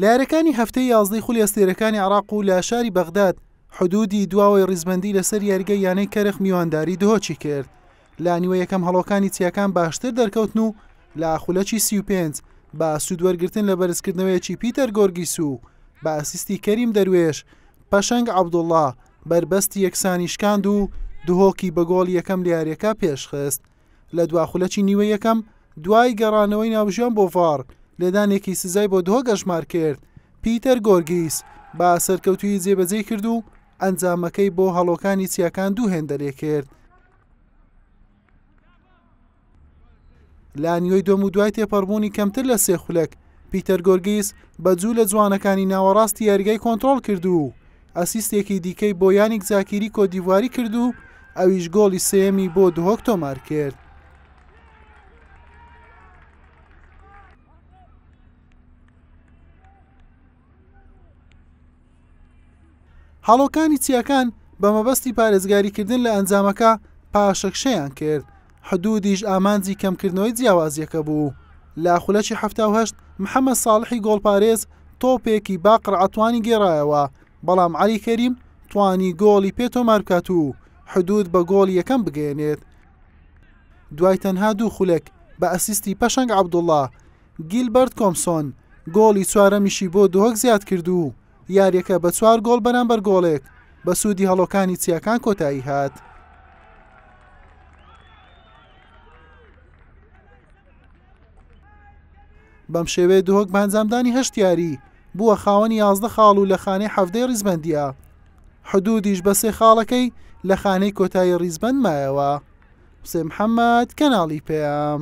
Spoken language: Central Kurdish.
لارەکانی هەفتەی 11 خولیەستێرەکانی عێراق و لە شاری بەغداد حدودی دواوەی ڕیزبەندی لەسەر یاریگەی یانەی کەرخ میوانداری دهۆچی کرد. لا نیوە یەکەم هەڵۆکانی چیاکان باشتر دەرکەوتن و لە خولەکی 35 بە سوودوەرگرتن لە بەرزکردنەوەیەکی پیتەر گۆرگیس و بە ئەسیستی کەریم دەروێش پەشەنگ عەبدوڵڵا بربەستی یەکسانی شکاند و دهۆکی بە گۆڵ یەکەم لە یاریەکە پێشخست. لە دوا خولەکی نیوە یەکەم دوای گەڕانەوەی ناوژیان بۆ ڤار لێدانێکی سزای بۆ دهۆ گەشمار کرد. پیتەر گۆرگیس با سەرکەوتوی جێبەجێ کرد و ئەنجامەکەی بۆ هەڵۆکانی چیاکان دوو هێندەرێ کرد. لا نیوەی دۆم و دوای تێپەڕبوونی کەمتر لە سێ خولەک پیتەر گۆرگیس بەجوو لە جوانەکانی ناوەڕاستی یاریگای کۆنتڕۆڵ کرد و ئەسیستێکی دیکەی بۆ یانیک زاکیری کۆدیڤواری کرد و ئەویش گۆڵی سێمی بۆ دهۆک تۆمار کرد. هەڵۆکانی چیاکان بە مەبەستی پارێزگاریکردن لە ئەنجامەکە پاشەکشەیان کرد. حدودیش ئامانجی کەمکردنەوەی جیاوازیەکە بوو. لە خولەکی 78 محەممەد ساڵحی گۆڵپارێز تۆپێکی با قڕعەتوانی گێڕایەوە، بەڵام عەلی کەریم توانی گۆڵی پێ تۆمار بکات و حدود بە گۆڵ یەکەم بگەێنێت. دوای تەنها دوو خولەک بە ئەسیستی پەشەنگ عەبدوڵڵا گیلبەرت کۆمسۆن گۆڵی چوارەمیشی بۆ دهۆک زیاد کرد و یاریەکە بە 4 گۆڵ بەرامبەر گۆڵێک بە سوودی هەڵۆکانی چیاکان کۆتایی هات. بەم شێوەیە دهۆک بە ئەنجامدانی 8 یاری بووە خاوەنی 11 خاڵ و لە خانەی حەڤدەی ڕیزبەندیە. حدودیش بە 3 خاڵەکەی لە خانەی کۆتایی ڕیزبەند مایەوە. حوسێن محەممەد، کەناڵی پێام.